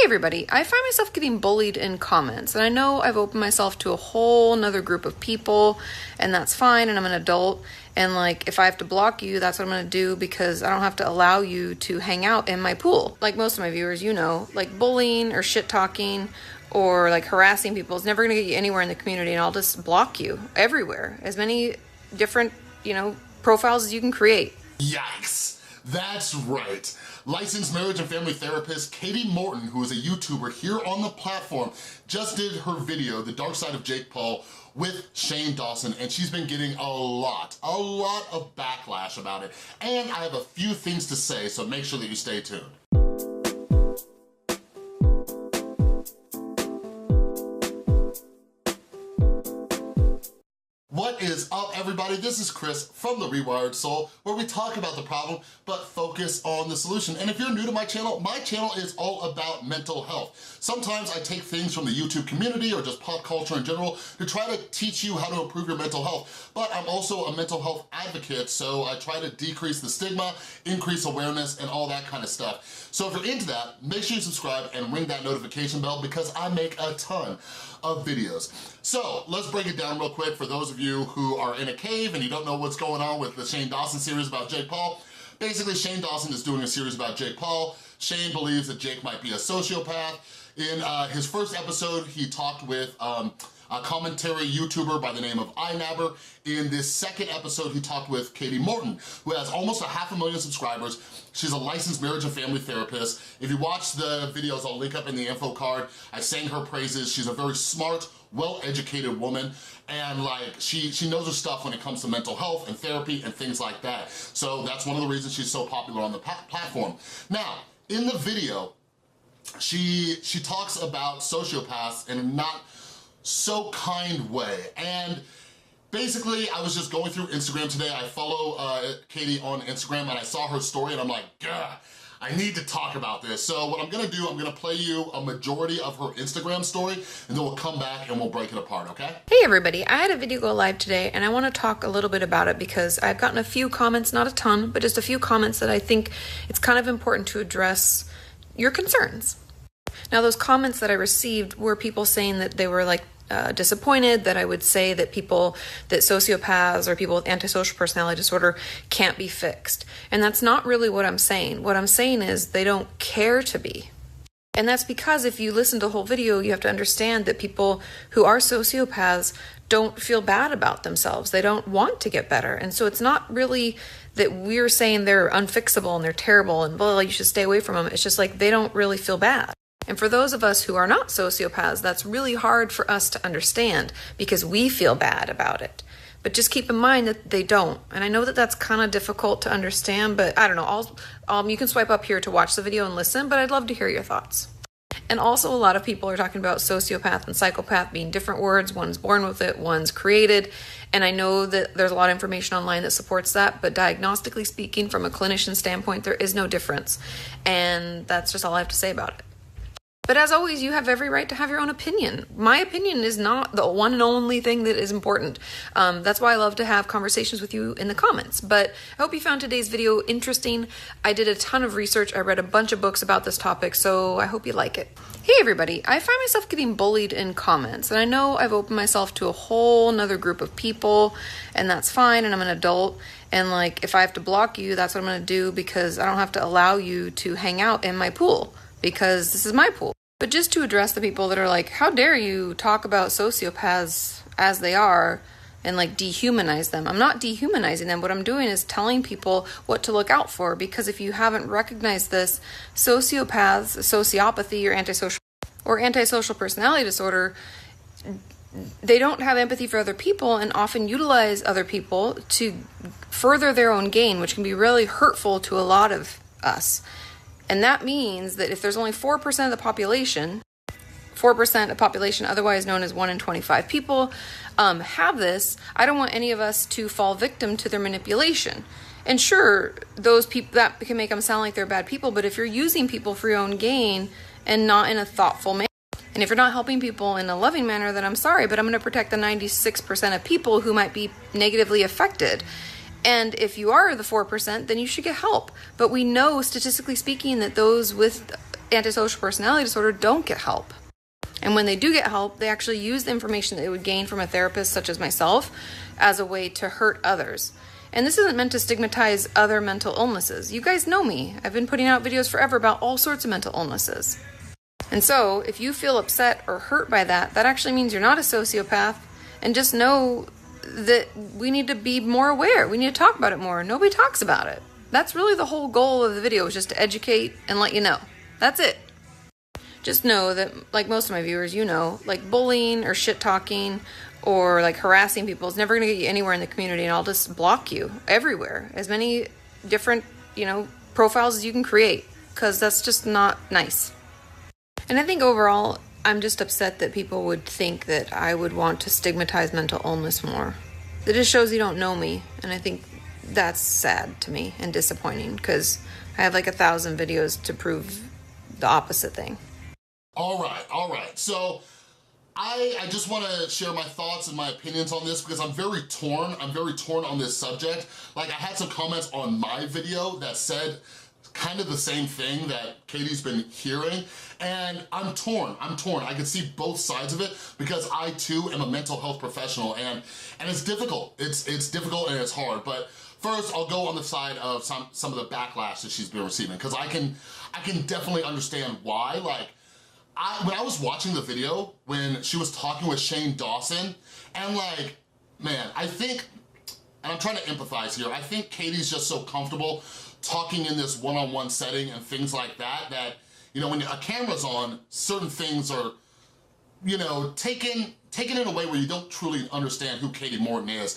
everybody, I find myself getting bullied in comments, and I know I've opened myself to a whole nother group of people, and that's fine, and I'm an adult, and like, if I have to block you, that's what I'm gonna do, because I don't have to allow you to hang out in my pool. Like most of my viewers, you know, like bullying or shit talking or like harassing people is never gonna get you anywhere in the community, and I'll just block you everywhere. As many different, profiles as you can create. Yikes. That's right. Licensed marriage and family therapist Kati Morton, who is a YouTuber here on the platform, just did her video, The Dark Side of Jake Paul, with Shane Dawson, and she's been getting a lot of backlash about it. And I have a few things to say, so make sure that you stay tuned. What is up, everybody? This is Chris from The Rewired Soul, where we talk about the problem, but focus on the solution. And if you're new to my channel is all about mental health. Sometimes I take things from the YouTube community or just pop culture in general to try to teach you how to improve your mental health. But I'm also a mental health advocate, so I try to decrease the stigma, increase awareness, and all that kind of stuff. So if you're into that, make sure you subscribe and ring that notification bell, because I make a ton of videos. So let's break it down real quick for those of you who are in a cave and you don't know what's going on with the Shane Dawson series about Jake Paul. Basically, Shane Dawson is doing a series about Jake Paul. Shane believes that Jake might be a sociopath. In his first episode, he talked with a commentary YouTuber by the name of iNabber. In this second episode, he talked with Kati Morton, who has almost 500,000 subscribers. She's a licensed marriage and family therapist. If you watch the videos, I'll link up in the info card. I sang her praises. She's a very smart, well-educated woman, and like she knows her stuff when it comes to mental health and therapy and things like that. So that's one of the reasons she's so popular on the platform. Now, in the video, she talks about sociopaths in a not so kind way. And basically, I was just going through Instagram today. I follow Kati on Instagram, and I saw her story, and I'm like, gah, I need to talk about this. So what I'm gonna do, I'm gonna play you a majority of her Instagram story, and then we'll come back and we'll break it apart, okay? Hey everybody, I had a video go live today, and I wanna talk a little bit about it because I've gotten a few comments, not a ton, but just a few comments that I think it's kind of important to address your concerns. Now, those comments that I received were people saying that they were like disappointed that I would say that sociopaths or people with antisocial personality disorder can't be fixed. And that's not really what I'm saying. What I'm saying is they don't care to be. And that's because if you listen to the whole video, you have to understand that people who are sociopaths don't feel bad about themselves. They don't want to get better. And so it's not really that we're saying they're unfixable and they're terrible and blah, you should stay away from them. It's just like they don't really feel bad. And for those of us who are not sociopaths, that's really hard for us to understand because we feel bad about it. But just keep in mind that they don't. And I know that that's kind of difficult to understand, but I don't know. You can swipe up here to watch the video and listen, but I'd love to hear your thoughts. And also, a lot of people are talking about sociopath and psychopath being different words. One's born with it, one's created. And I know that there's a lot of information online that supports that, but diagnostically speaking, from a clinician standpoint, there is no difference. And that's just all I have to say about it. But as always, you have every right to have your own opinion. My opinion is not the one and only thing that is important. That's why I love to have conversations with you in the comments. But I hope you found today's video interesting. I did a ton of research. I read a bunch of books about this topic, so I hope you like it. Hey everybody, I find myself getting bullied in comments, and I know I've opened myself to a whole nother group of people, and that's fine, and I'm an adult. And like, if I have to block you, that's what I'm gonna do, because I don't have to allow you to hang out in my pool, because this is my pool. But just to address the people that are like, how dare you talk about sociopaths as they are and like dehumanize them. I'm not dehumanizing them. What I'm doing is telling people what to look out for, because if you haven't recognized this, sociopaths, sociopathy or antisocial personality disorder, they don't have empathy for other people and often utilize other people to further their own gain, which can be really hurtful to a lot of us. And that means that if there's only 4% of the population, 4% of population, otherwise known as 1 in 25 people, have this, I don't want any of us to fall victim to their manipulation. And sure, those people, that can make them sound like they're bad people, but if you're using people for your own gain and not in a thoughtful manner, and if you're not helping people in a loving manner, then I'm sorry, but I'm going to protect the 96% of people who might be negatively affected. And if you are the 4%, then you should get help. But we know, statistically speaking, that those with antisocial personality disorder don't get help. And when they do get help, they actually use the information that they would gain from a therapist such as myself as a way to hurt others. And this isn't meant to stigmatize other mental illnesses. You guys know me. I've been putting out videos forever about all sorts of mental illnesses. And so if you feel upset or hurt by that, that actually means you're not a sociopath. And just know that we need to be more aware. We need to talk about it more. Nobody talks about it. That's really the whole goal of the video, is just to educate and let you know. That's it. Just know that, like most of my viewers, you know, like bullying or shit talking or like harassing people is never going to get you anywhere in the community, and I'll just block you everywhere. As many different, profiles as you can create, because that's just not nice. And I think overall, I'm just upset that people would think that I would want to stigmatize mental illness more. It just shows you don't know me, and I think that's sad to me and disappointing, because I have like 1,000 videos to prove the opposite thing. All right. So I just want to share my thoughts and my opinions on this, because I'm very torn. I'm very torn on this subject. Like, I had some comments on my video that said kind of the same thing that Katie's been hearing, and I'm torn. I can see both sides of it, because I too am a mental health professional, and it's difficult. It's difficult and it's hard. But first, I'll go on the side of some of the backlash that she's been receiving, because I can definitely understand why. Like, when I was watching the video, when she was talking with Shane Dawson, and like, man, I think, and I'm trying to empathize here, I think Katie's just so comfortable talking in this one-on-one setting and things like that, when a camera's on, certain things are, taken in a way where you don't truly understand who Katie Morton is.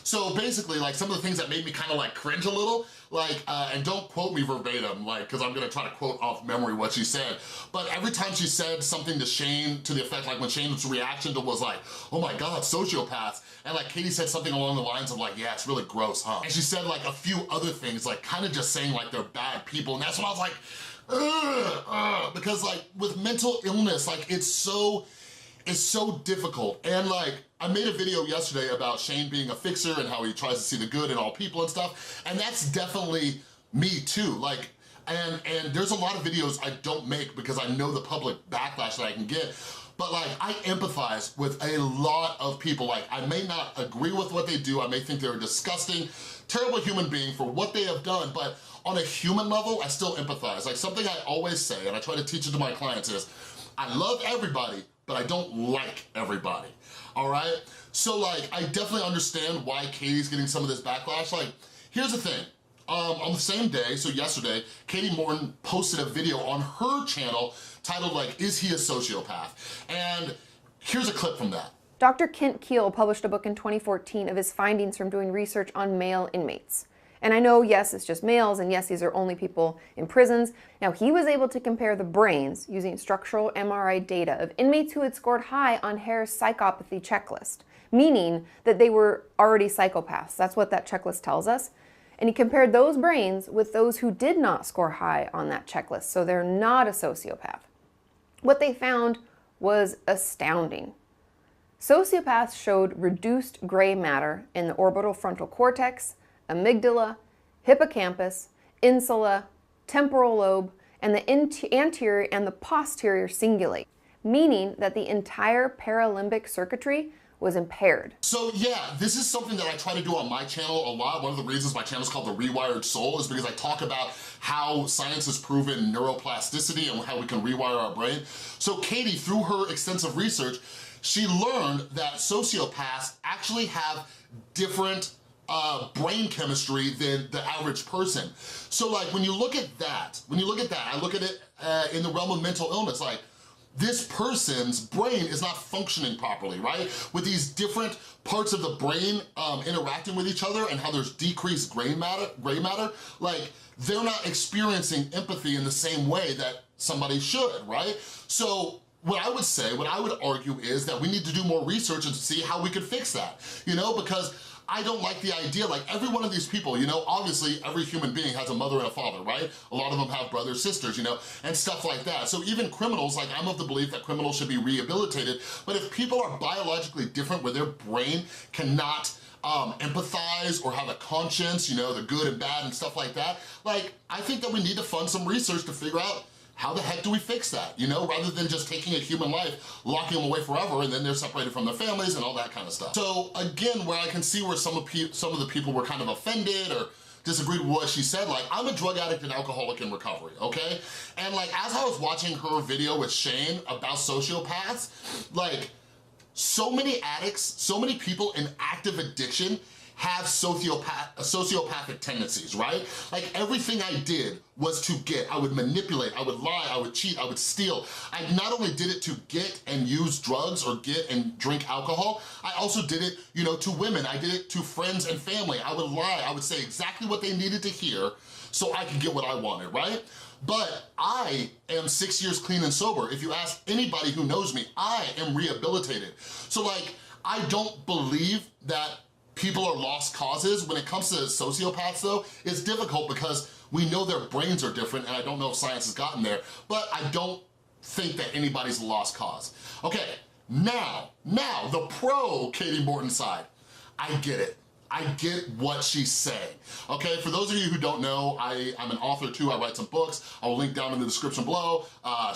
So basically, like, some of the things that made me kind of like cringe a little, like, and don't quote me verbatim, like, because I'm gonna try to quote off memory what she said, but every time she said something to Shane to the effect, like when Shane's reaction to was like, oh my God, sociopaths, and like Katie said something along the lines of like, yeah, it's really gross, huh? And she said like a few other things, like kind of just saying like they're bad people, and that's when I was like, because like with mental illness, like it's so difficult. And like, I made a video yesterday about Shane being a fixer and how he tries to see the good in all people and stuff, and that's definitely me too. Like, and there's a lot of videos I don't make because I know the public backlash that I can get, but like, I empathize with a lot of people. Like, I may not agree with what they do, I may think they're a disgusting, terrible human being for what they have done, but on a human level, I still empathize. Like, something I always say, and I try to teach it to my clients, is I love everybody, but I don't like everybody, all right? So like, I definitely understand why Katie's getting some of this backlash. Like, here's the thing, on the same day, so yesterday, Katie Morton posted a video on her channel titled like, is he a sociopath? And here's a clip from that. Dr. Kent Keel published a book in 2014 of his findings from doing research on male inmates. And I know, yes, it's just males, and yes, these are only people in prisons. Now, he was able to compare the brains using structural MRI data of inmates who had scored high on Hare's psychopathy checklist, meaning that they were already psychopaths. That's what that checklist tells us. And he compared those brains with those who did not score high on that checklist, so they're not a sociopath. What they found was astounding. Sociopaths showed reduced gray matter in the orbital frontal cortex, amygdala, hippocampus, insula, temporal lobe, and the anterior and the posterior cingulate, meaning that the entire paralimbic circuitry was impaired. So yeah, this is something that I try to do on my channel a lot. One of the reasons my channel is called The Rewired Soul is because I talk about how science has proven neuroplasticity and how we can rewire our brain. So Katie, through her extensive research, she learned that sociopaths actually have different brain chemistry than the average person. So like, when you look at that, I look at it in the realm of mental illness, like, this person's brain is not functioning properly, right? With these different parts of the brain interacting with each other and how there's decreased gray matter, like, they're not experiencing empathy in the same way that somebody should, right? So what I would argue is that we need to do more research and see how we could fix that, because I don't like the idea, like, every one of these people, obviously every human being has a mother and a father, right? A lot of them have brothers, sisters, and stuff like that. So even criminals, like, I'm of the belief that criminals should be rehabilitated, but if people are biologically different where their brain cannot empathize or have a conscience, the good and bad and stuff like that, like, I think that we need to fund some research to figure out, How the heck do we fix that, you know? Rather than just taking a human life, locking them away forever, and then they're separated from their families and all that kind of stuff. So again, where I can see where some of the people were kind of offended or disagreed with what she said, like, I'm a drug addict and alcoholic in recovery, okay? And like, as I was watching her video with Shane about sociopaths, like, so many addicts, so many people in active addiction have sociopathic tendencies, right? Like, everything I did was to get. I would manipulate, I would lie, I would cheat, I would steal. I not only did it to get and use drugs or get and drink alcohol, I also did it, you know, to women. I did it to friends and family. I would lie, I would say exactly what they needed to hear so I could get what I wanted, right? But I am 6 years clean and sober. If you ask anybody who knows me, I am rehabilitated. So like, I don't believe that people are lost causes. When it comes to sociopaths though, it's difficult because we know their brains are different, and I don't know if science has gotten there, but I don't think that anybody's a lost cause. Okay, now, the pro Kati Morton side, I get it. I get what she's saying, okay? For those of you who don't know, I'm an author too. I write some books. I will link down in the description below.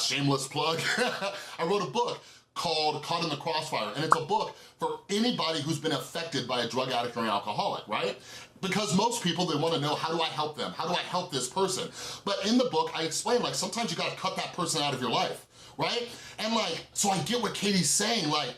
Shameless plug. I wrote a book called Caught in the Crossfire, and it's a book for anybody who's been affected by a drug addict or an alcoholic, right? Because most people, they wanna know, how do I help them? How do I help this person? But in the book, I explain, like, sometimes you gotta cut that person out of your life, right? And like, so I get what Kati's saying, like,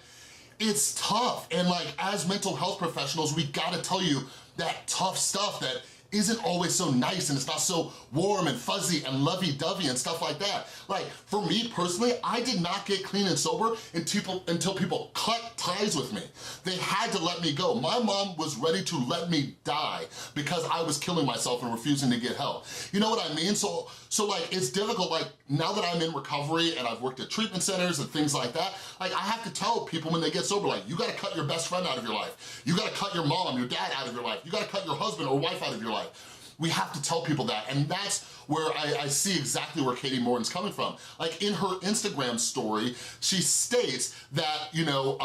it's tough, and like, as mental health professionals, we gotta tell you that tough stuff that isn't always so nice, and it's not so warm and fuzzy and lovey-dovey and stuff like that. Like, for me personally, I did not get clean and sober until people cut ties with me. They had to let me go. My mom was ready to let me die because I was killing myself and refusing to get help. You know what I mean? So like, it's difficult. Like, now that I'm in recovery and I've worked at treatment centers and things like that, like, I have to tell people when they get sober, like, you gotta cut your best friend out of your life. You gotta cut your mom, your dad out of your life. You gotta cut your husband or wife out of your life. We have to tell people that, and that's where I see exactly where Kati Morton's coming from. Like, in her Instagram story, she states that, you know,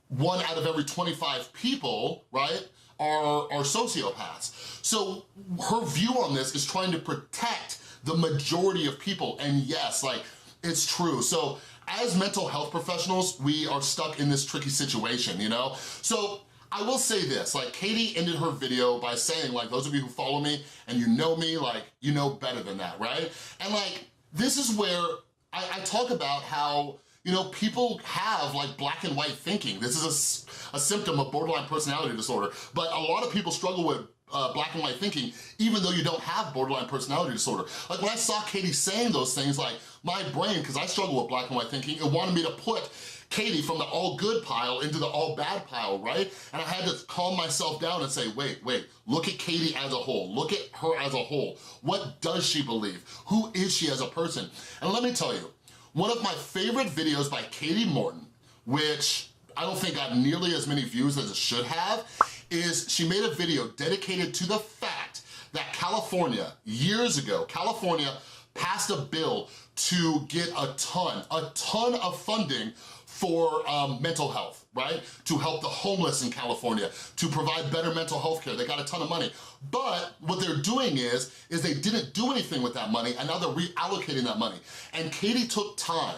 1 out of every 25 people, right, are sociopaths. So her view on this is trying to protect the majority of people, and yes, like, it's true. So as mental health professionals, we are stuck in this tricky situation, you know? So I will say this, like, Kati ended her video by saying, like, those of you who follow me and you know me, like, you know better than that, right? And like, this is where I talk about how, you know, people have like black and white thinking. This is a symptom of borderline personality disorder, but a lot of people struggle with black and white thinking, even though you don't have borderline personality disorder. Like, when I saw Kati saying those things, like, my brain, because I struggle with black and white thinking, it wanted me to put Kati from the all good pile into the all bad pile, right? And I had to calm myself down and say, wait, look at Kati as a whole. Look at her as a whole. What does she believe? Who is she as a person? And let me tell you, one of my favorite videos by Kati Morton, which I don't think got nearly as many views as it should have, is she made a video dedicated to the fact that California, years ago, California passed a bill to get a ton of funding for mental health, right? To help the homeless in California, to provide better mental health care. They got a ton of money. But what they're doing is they didn't do anything with that money, and now they're reallocating that money. And Kati took time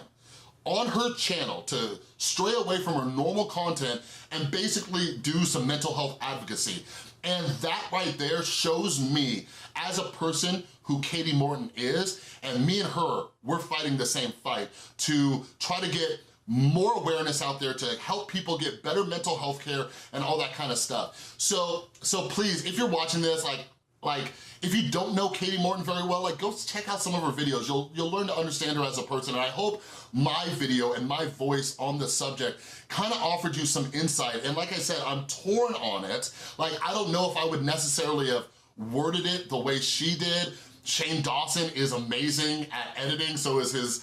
on her channel to stray away from her normal content and basically do some mental health advocacy. And that right there shows me, as a person who Kati Morton is, and me and her, we're fighting the same fight to try to get more awareness out there to help people get better mental health care and all that kind of stuff. So please, if you're watching this, like if you don't know Kati Morton very well, like, go check out some of her videos. You'll learn to understand her as a person, and I hope my video and my voice on this subject kind of offered you some insight. And like I said, I'm torn on it. Like, I don't know if I would necessarily have worded it the way she did. Shane Dawson is amazing at editing, so is his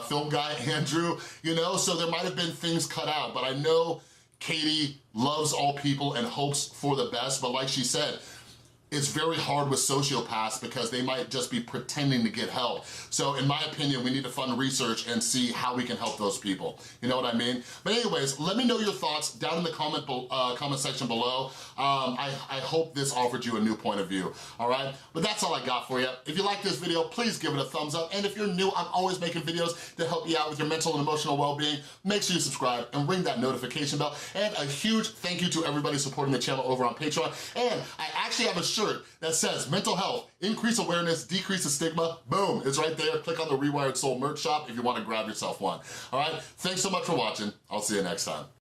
film guy, Andrew, you know? So there might have been things cut out, but I know Kati loves all people and hopes for the best, but like she said, it's very hard with sociopaths because they might just be pretending to get help. So in my opinion, we need to fund research and see how we can help those people. You know what I mean? But anyways, let me know your thoughts down in the comment section below. I hope this offered you a new point of view, all right? But that's all I got for you. If you like this video, please give it a thumbs up. And if you're new, I'm always making videos to help you out with your mental and emotional well-being. Make sure you subscribe and ring that notification bell. And a huge thank you to everybody supporting the channel over on Patreon. And I actually have a shirt that says mental health, increase awareness, decrease the stigma. Boom, it's right there. Click on the Rewired Soul merch shop if you want to grab yourself one. All right, thanks so much for watching. I'll see you next time.